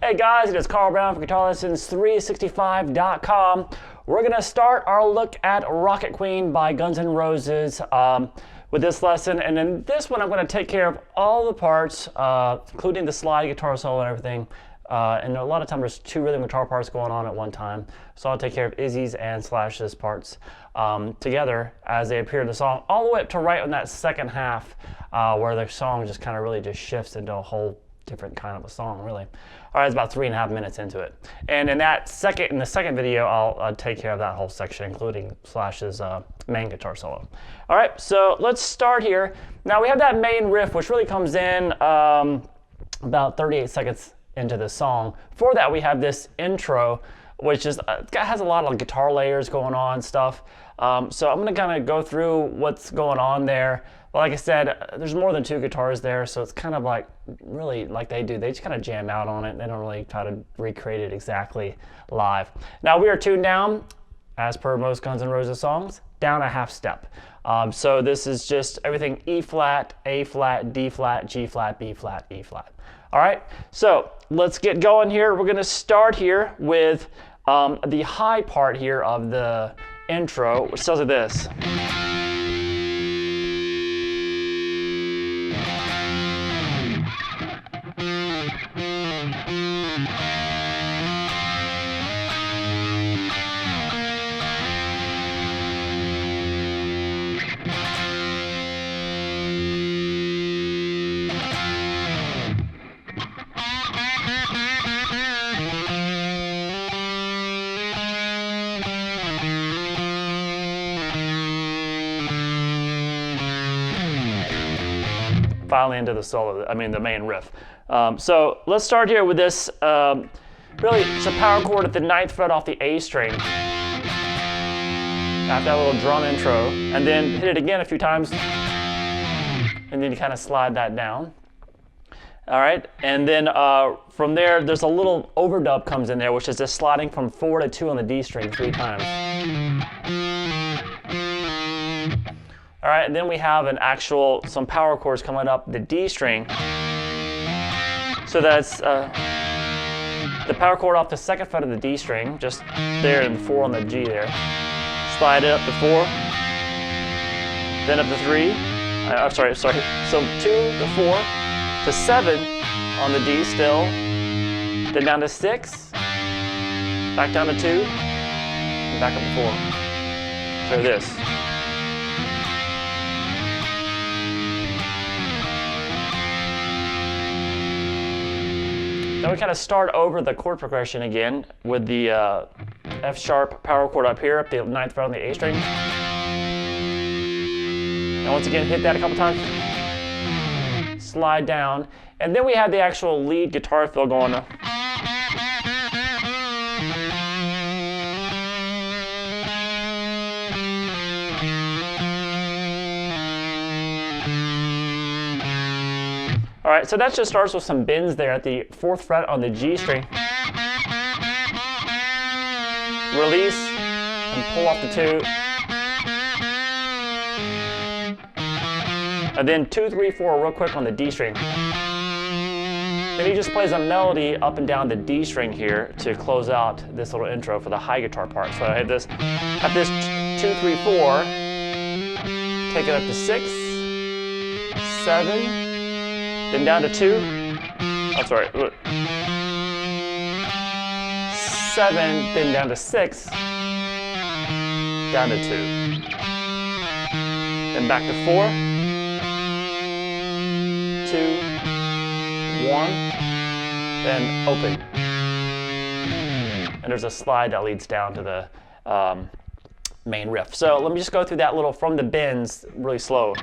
Hey guys, it is Carl Brown from GuitarLessons365.com. We're going to start our look at Rocket Queen by Guns N' Roses with this lesson. And in this one, I'm going to take care of all the parts, including the slide guitar solo and everything. And a lot of times there's two rhythm guitar parts going on at one time. So I'll take care of Izzy's and Slash's parts together as they appear in the song, all the way up to right on that second half where the song just kind of really just shifts into a whole different kind of a song, really. All right, it's about 3.5 minutes into it. And in the second video, I'll take care of that whole section, including Slash's main guitar solo. All right, so let's start here. Now we have that main riff, which really comes in about 38 seconds into the song. For that, we have this intro, which is has a lot of guitar layers going on, stuff. So I'm gonna kind of go through what's going on there. But like I said, there's more than two guitars there, so it's kind of like really like they do. They just kind of jam out on it. They don't really try to recreate it exactly live. Now we are tuned down, as per most Guns N' Roses songs, down a half step. So this is just everything E flat, A flat, D flat, G flat, B flat, E flat. All right, so let's get going here. We're gonna start here with the high part here of the intro, which sounds like this. Finally into the solo, the main riff. So let's start here with this, really it's a power chord at the 9th fret off the A string. After that little drum intro, and then hit it again a few times, and then you kind of slide that down. All right, and then from there, there's a little overdub comes in there, which is just sliding from 4 to 2 on the D string 3 times. All right, and then we have some power chords coming up the D string. So that's the power chord off the 2nd fret of the D string, just there, and 4 on the G there. Slide it up to 4, then up to 3. Sorry. So 2 to 4 to 7 on the D still, then down to 6, back down to 2, and back up to 4. So this. Then we kind of start over the chord progression again with the F sharp power chord up here, up the 9th fret on the A string. And once again, hit that a couple times. Slide down. And then we have the actual lead guitar fill going on. All right, so that just starts with some bends there at the 4th fret on the G string. Release and pull off the 2. And then 2, 3, 4 real quick on the D string. Then he just plays a melody up and down the D string here to close out this little intro for the high guitar part. So I hit this, at this 2, 3, 4, take it up to 6, 7, then down to 2, I'm sorry, 7, then down to 6, down to 2, then back to 4, 2, 1, then open. And there's a slide that leads down to the main riff. So let me just go through that little from the bends really slow.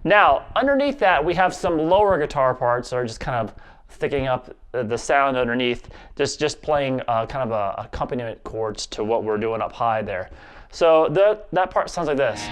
now underneath that we have some lower guitar parts that are just kind of thickening up the sound underneath, just playing kind of a accompaniment chords to what we're doing up high there. So that part sounds like this.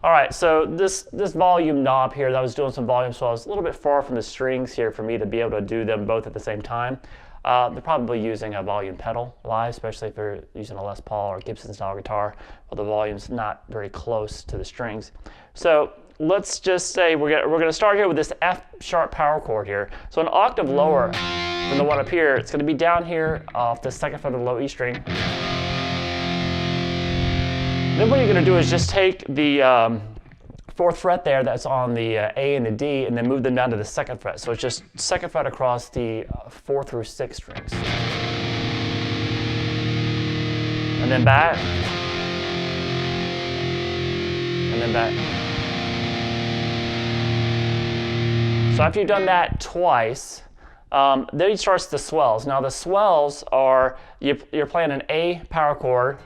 All right, so this volume knob here, that was doing some volume, so I was a little bit far from the strings here for me to be able to do them both at the same time. They're probably using a volume pedal live, especially if you're using a Les Paul or Gibson style guitar, where the volume's not very close to the strings. So let's just say we're gonna start here with this F sharp power chord here. So an octave lower than the one up here, it's gonna be down here off the second fret of the low E string. Then what you're going to do is just take the fourth fret there that's on the A and the D, and then move them down to the second fret. So it's just second fret across the 4 through 6 strings. And then back. And then back. So after you've done that twice, then it starts the swells. Now the swells are, you're playing an A power chord,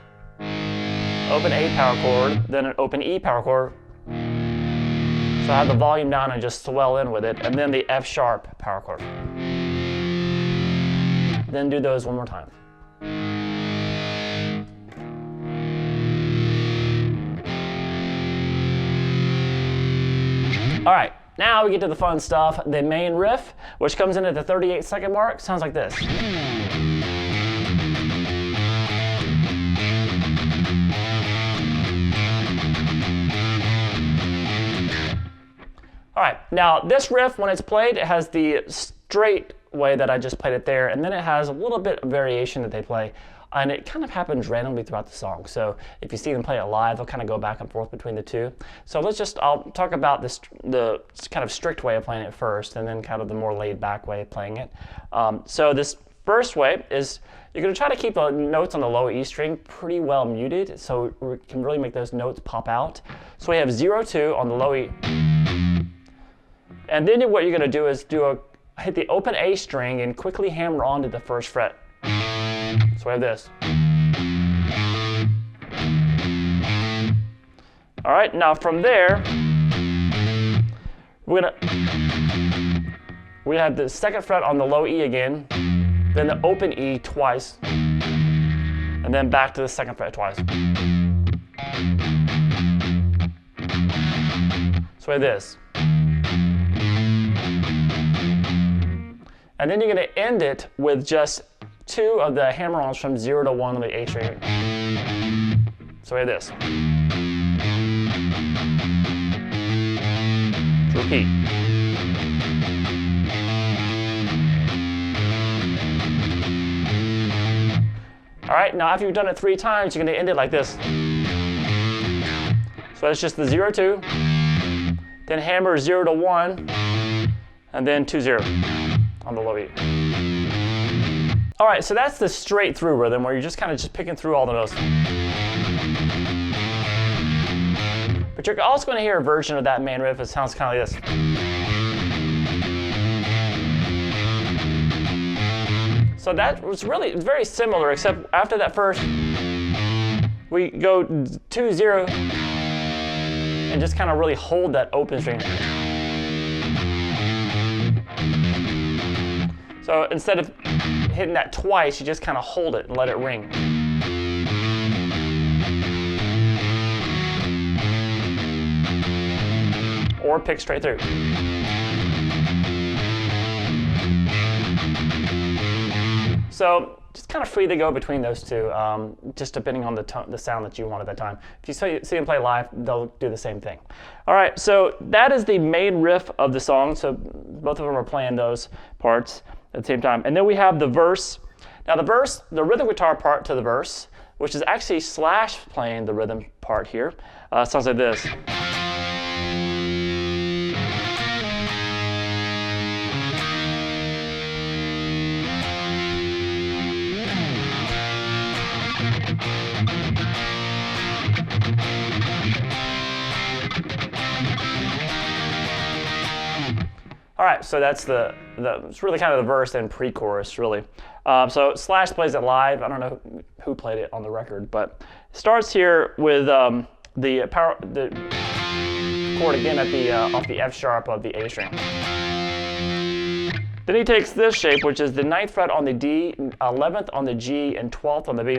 open A power chord, then an open E power chord. So I have the volume down and just swell in with it, and then the F sharp power chord. Then do those one more time. All right, now we get to the fun stuff. The main riff, which comes in at the 38-second mark, sounds like this. All right, now this riff, when it's played, it has the straight way that I just played it there, and then it has a little bit of variation that they play, and it kind of happens randomly throughout the song. So if you see them play it live, they'll kind of go back and forth between the two. So I'll talk about the kind of strict way of playing it first, and then kind of the more laid back way of playing it. So this first way is you're going to try to keep the notes on the low E string pretty well muted, so we can really make those notes pop out. So we have 0-2 on the low E. And then what you're going to do is hit the open A string and quickly hammer onto the first fret. So we have this. All right, now from there, we have the second fret on the low E again, then the open E twice, and then back to the second fret twice. So we have this. And then you're going to end it with just 2 of the hammer-ons from 0 to 1 on the A string. So we have this. Repeat. All right, now after you've done it 3 times, you're going to end it like this. So it's just the 0-2, then hammer 0 to 1, and then 2-0. On the low E. All right, so that's the straight through rhythm where you're just kind of just picking through all the notes. But you're also going to hear a version of that main riff that sounds kind of like this. So that was really very similar, except after that first, we go 2-0 and just kind of really hold that open string. So instead of hitting that twice, you just kind of hold it and let it ring. Or pick straight through. So just kind of free to go between those two, just depending on the sound that you want at that time. If you see them play live, they'll do the same thing. All right, so that is the main riff of the song. So both of them are playing those parts at the same time. And then we have the verse. Now the verse, the rhythm guitar part to the verse, which is actually Slash playing the rhythm part here. Sounds like this. All right, so that's it's really kind of the verse and pre-chorus, really. So Slash plays it live. I don't know who played it on the record, but it starts here with the chord again at the off the F sharp of the A string. Then he takes this shape, which is the 9th fret on the D, 11th on the G, and 12th on the B,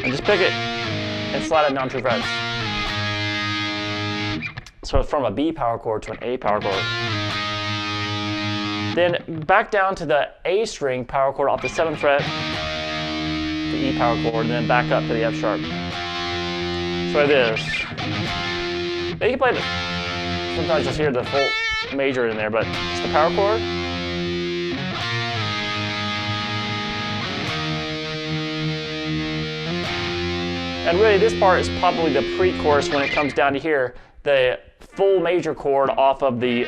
and just pick it and slide it down 2 frets. So from a B power chord to an A power chord. Then back down to the A string power chord off the 7th fret, the E power chord, and then back up to the F sharp. So like this. Now you can play sometimes just hear the full major in there, but it's the power chord. And really this part is probably the pre-chorus when it comes down to here. The full major chord off of the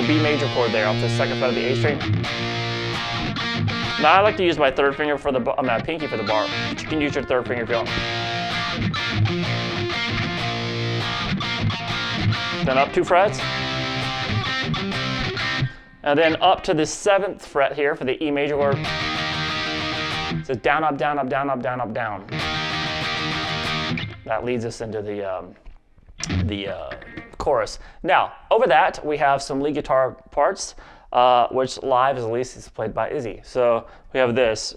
B major chord there, off the 2nd fret of the A string. Now I like to use my 3rd finger for the pinky for the bar, but you can use your 3rd finger if you want. Then up 2 frets. And then up to the 7th fret here for the E major chord. So down, up, down, up, down, up, down, up, down. That leads us into the chorus. Now, over that, we have some lead guitar parts, which live, at least, is played by Izzy. So we have this.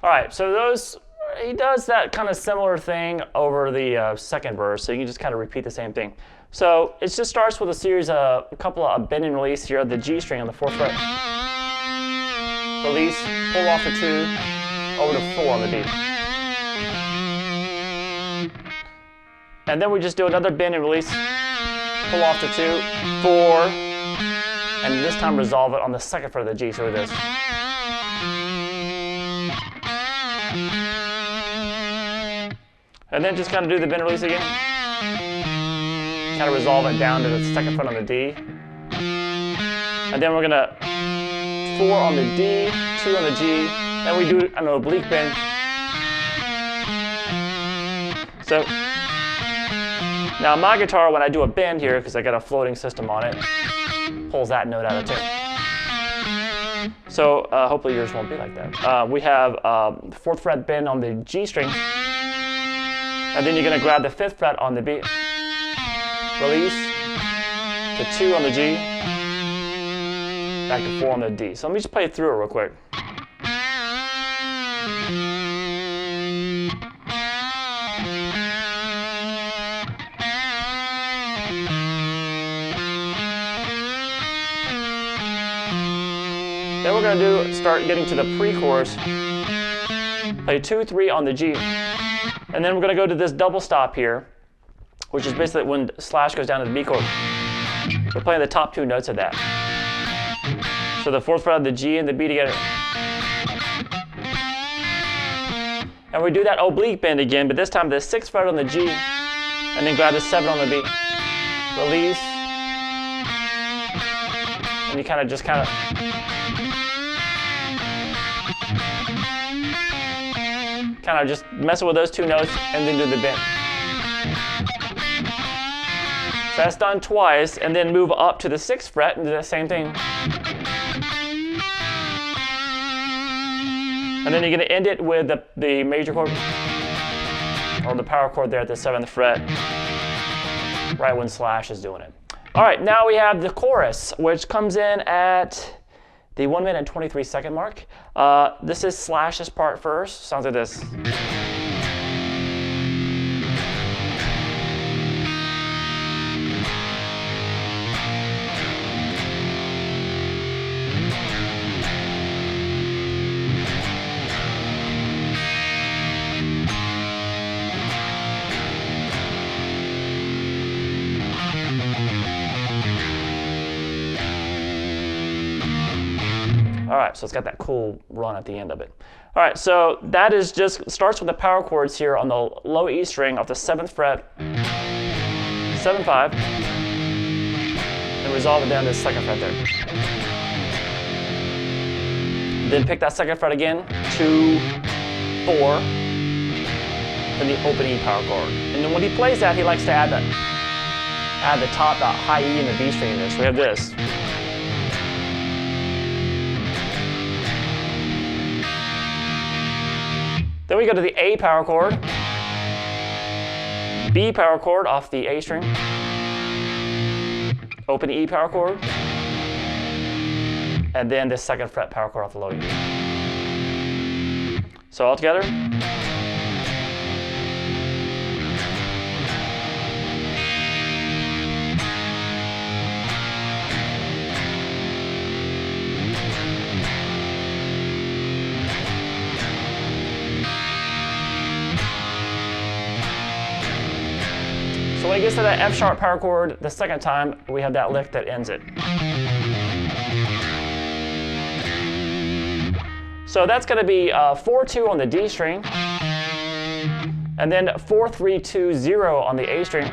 All right, so he does that kind of similar thing over the 2nd verse, so you can just kind of repeat the same thing. So it just starts with a series of a couple of bend and release here, the G string on the 4th fret. Release, pull off the 2, over to 4 on the D. And then we just do another bend and release, pull off the 2, 4, and this time resolve it on the 2nd fret of the G, so this. And then just kind of do the bend release again. Kind of resolve it down to the 2nd fret on the D. And then we're going to 4 on the D, 2 on the G. Then we do an oblique bend. So now my guitar, when I do a bend here, because I got a floating system on it, pulls that note out of tune. So hopefully yours won't be like that. We have 4th fret bend on the G string. And then you're going to grab the 5th fret on the B, release, to 2 on the G, back to 4 on the D. So let me just play through it real quick. Then we're going to start getting to the pre-chorus. Play 2, 3 on the G. And then we're going to go to this double stop here, which is basically when Slash goes down to the B chord. We're playing the top 2 notes of that. So the 4th fret of the G and the B together. And we do that oblique bend again, but this time the 6th fret on the G, and then grab the 7 on the B. Release. And you kind of just messing with those 2 notes and then do the bend. So that's done twice, and then move up to the 6th fret and do the same thing. And then you're going to end it with the major chord, or the power chord there at the 7th fret, right when Slash is doing it. All right, now we have the chorus, which comes in at the 1 minute and 23 second mark. This is Slash's part first. Sounds like this. right, so it's got that cool run at the end of it. All right, so that is just starts with the power chords here on the low E string off the 7th fret, 7-5, and resolve it down to the 2nd fret there. Then pick that 2nd fret again, 2, 4, then the open E power chord. And then when he plays that, he likes to add the top, the high E and the B string in there. So we have this. Then we go to the A power chord, B power chord off the A string, open E power chord, and then the 2nd fret power chord off the low E. So all together. So when it gets to that F sharp power chord the 2nd time, we have that lick that ends it. So that's going to be 4-2 on the D string, and then 4-3-2-0 on the A string,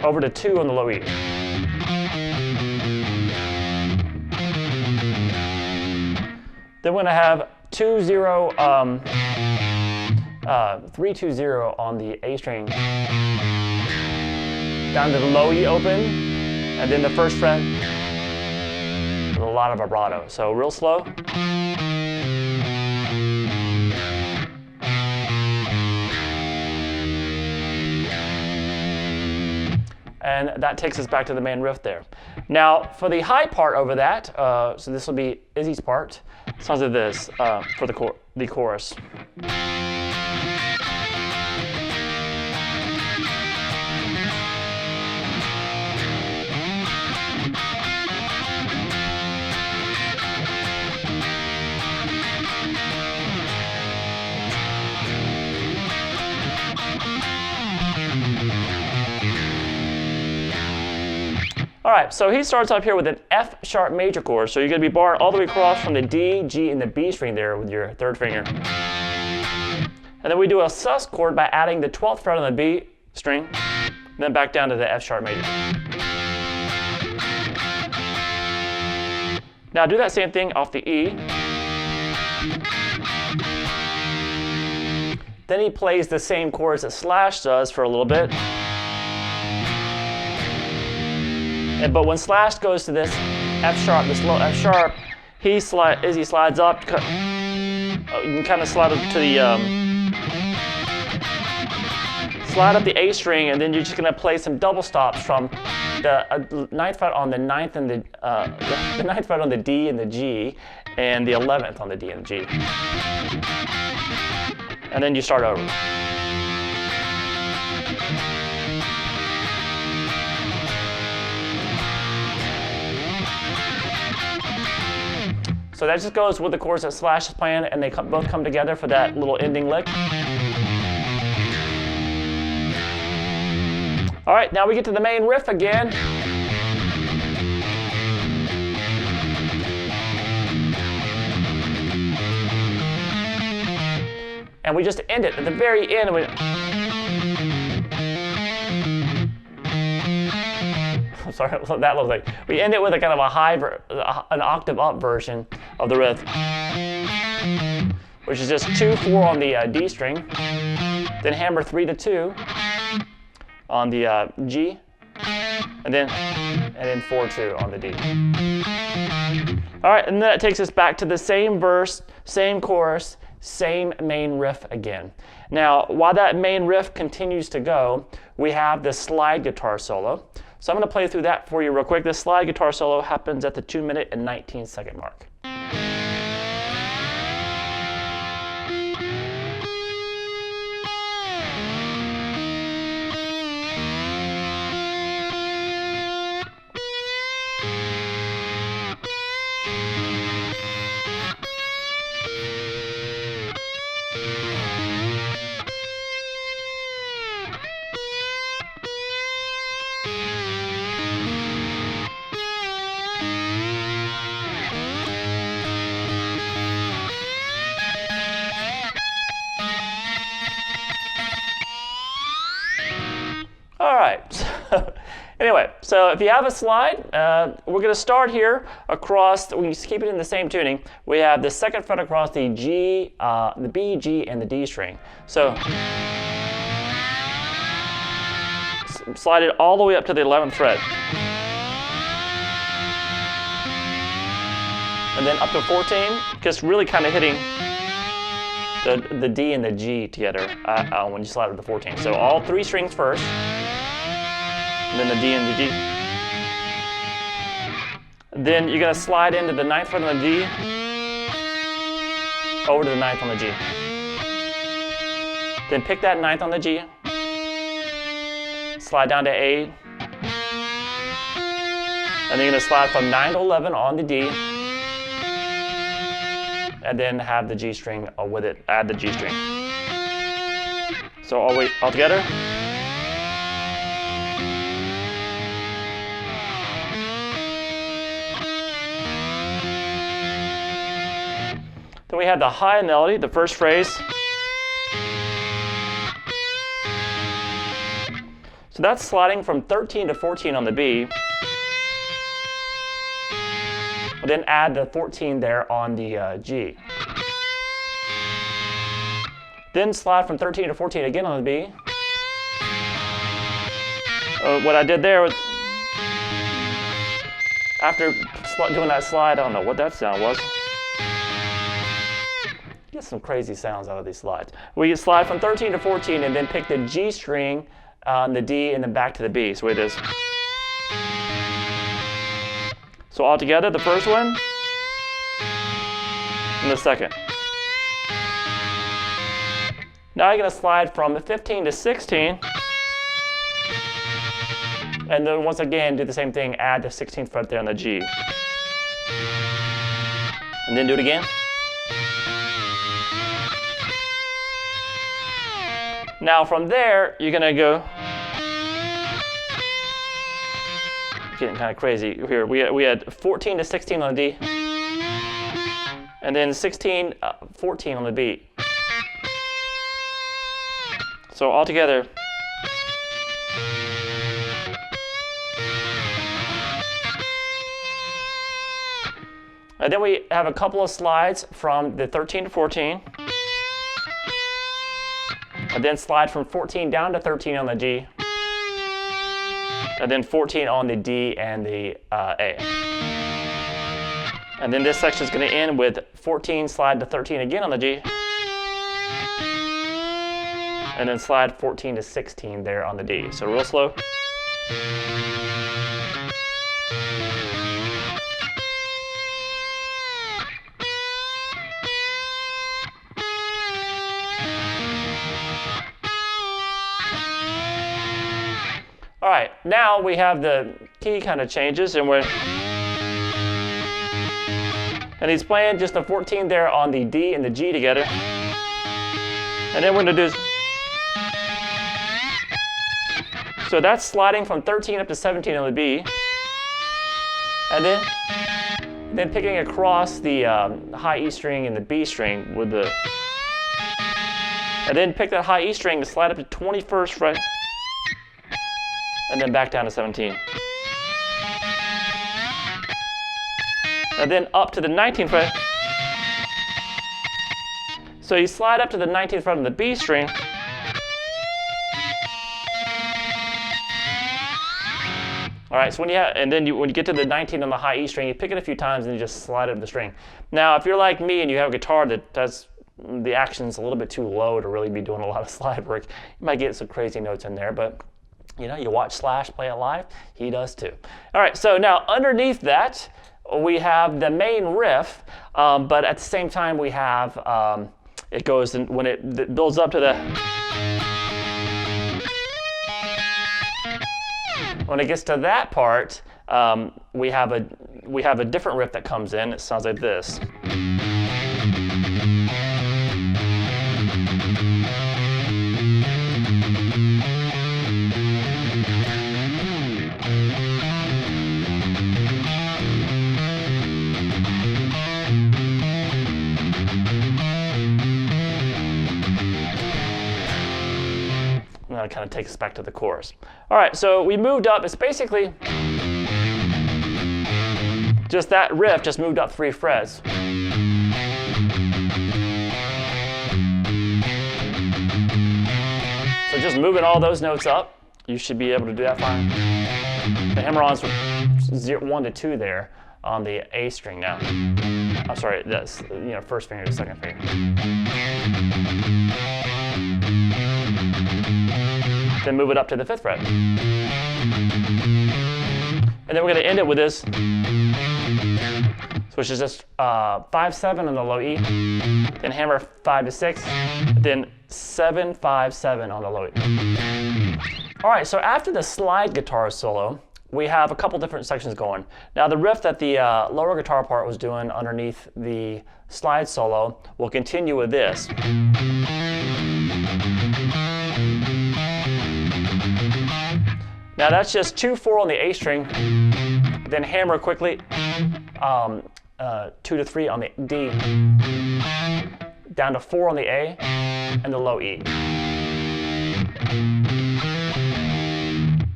over to 2 on the low E. Then we're going to have 2-0, 3-2-0 on the A string, down to the low E open, and then the 1st fret with a lot of vibrato. So real slow. And that takes us back to the main riff there. Now, for the high part over that, so this will be Izzy's part. It sounds like this for the chorus. All right, so he starts up here with an F sharp major chord. So you're going to be barring all the way across from the D, G, and the B string there with your 3rd finger. And then we do a sus chord by adding the 12th fret on the B string, then back down to the F sharp major. Now do that same thing off the E. Then he plays the same chords that Slash does for a little bit. But when Slash goes to this F sharp, this low F sharp, Izzy slides up. You can kind of slide up to the slide up the A string, and then you're just going to play some double stops from the 9th fret on the 9th and the 9th fret on the D and the G, and the 11th on the D and the G. And then you start over. So that just goes with the chords that Slash is playing, and they both come together for that little ending lick. All right, now we get to the main riff again. And we just end it at the very end. Sorry, what that looks like. We end it with a kind of a high, an octave up version of the riff, which is just 2-4 on the D string, then hammer 3-2 on the G, and then 4-2 on the D. All right, and then that takes us back to the same verse, same chorus, same main riff again. Now, while that main riff continues to go, we have the slide guitar solo. So I'm going to play through that for you real quick. This slide guitar solo happens at the 2-minute and 19-second mark. right. So, anyway, so if you have a slide, we're going to start here across. We just keep it in the same tuning. We have the second fret across the G, the B, G, and the D string. So slide it all the way up to the 11th fret. And then up to 14, just really kind of hitting the D and the G together when you slide up to 14. So all 3 strings first, and then the D and the G. Then you're going to slide into the 9th fret on the D, over to the 9th on the G. Then pick that 9th on the G, slide down to A, and then you're going to slide from 9 to 11 on the D, and then have the G string with it, add the G string. So all together. Then we have the high melody, the first phrase. So that's sliding from 13 to 14 on the B. Then add the 14 there on the G. Then slide from 13 to 14 again on the B. What I did there was, after doing that slide, I don't know what that sound was. Get some crazy sounds out of these slides. We slide from 13 to 14 and then pick the G string on the D and then back to the B. So it is. So all together, the first one and the second. Now you're going to slide from 15 to 16. And then once again, do the same thing, add the 16th fret there on the G. And then do it again. Now from there, you're going to go. Getting kind of crazy here. We had 14 to 16 on the D, and then 16, 14 on the B. So all together. And then we have a couple of slides from the 13 to 14, and then slide from 14 down to 13 on the G. And then 14 on the D and the A. And then this section is going to end with 14, slide to 13 again on the G. And then slide 14 to 16 there on the D. So real slow. All right, now we have the key kind of changes, and he's playing just the 14 there on the D and the G together. And then we're going to do, so that's sliding from 13 up to 17 on the B. And then picking across the high E string and the B string with the, and then pick that high E string to slide up to 21st fret. And then back down to 17. And then up to the 19th fret. So you slide up to the 19th fret on the B string. All right, so when you get to the 19 on the high E string, you pick it a few times and you just slide up the string. Now, if you're like me and you have a guitar that does the action's a little bit too low to really be doing a lot of slide work, you might get some crazy notes in there, but you know, you watch Slash play it live, he does too. All right, so now underneath that, we have the main riff, but at the same time we have, it goes, and when it builds up to the, when it gets to that part, we have a different riff that comes in. It sounds like this. that kind of takes us back to the chorus. All right, so we moved up. It's basically just that riff just moved up 3 frets. So just moving all those notes up, you should be able to do that fine. The hammer-ons 1 to 2 there on the A string now. I'm sorry, that's first finger to second finger. Then move it up to the 5th fret. And then we're going to end it with this, which is just 5-7 on the low E, then hammer 5 to 6, then 7-5-7 on the low E. All right, so after the slide guitar solo, we have a couple different sections going. Now the riff that the lower guitar part was doing underneath the slide solo will continue with this. Now that's just 2-4 on the A string, then hammer quickly 2 to 3 on the D, down to 4 on the A, and the low E.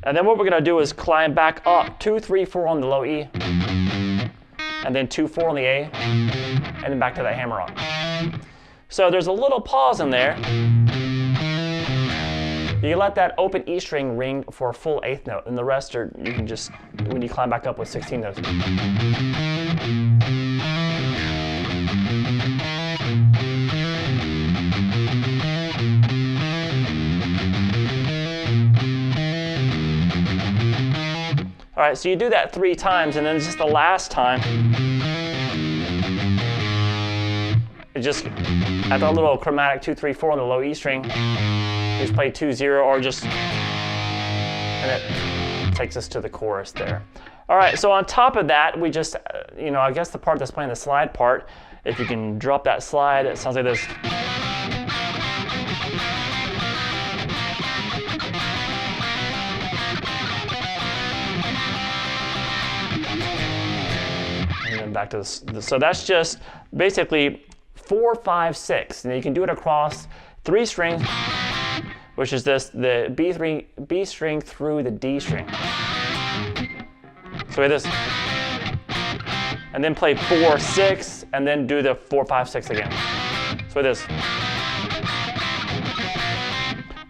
And then what we're going to do is climb back up 2-3-4 on the low E, and then 2-4 on the A, and then back to that hammer on. So there's a little pause in there. You let that open E string ring for a full 8th note, and the rest are, you can just, when you climb back up with 16 notes. All right, so you do that 3 times, and then just the last time, it just, at that little chromatic 2-3-4 on the low E string, you just play 2-0 or just, and it takes us to the chorus there. All right, so on top of that, we just, I guess the part that's playing the slide part, if you can drop that slide, it sounds like this. And then back to this. So that's just basically 4, 5, 6. And you can do it across 3 strings, which is this, the B string through the D string. So we have this, and then play 4, 6, and then do the 4, 5, 6 again. So this.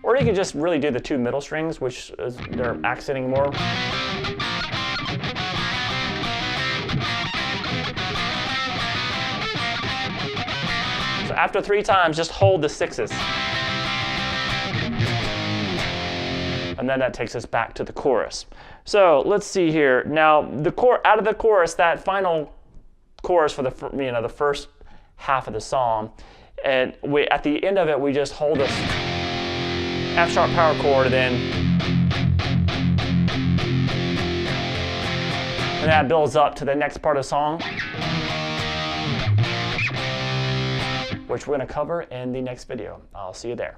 Or you can just really do the 2 middle strings, which is, they're accenting more. So after 3 times, just hold the 6s. And then that takes us back to the chorus. So let's see here. Now, out of the chorus, that final chorus for the the first half of the song, and at the end of it, we just hold this F sharp power chord, and that builds up to the next part of the song, which we're going to cover in the next video. I'll see you there.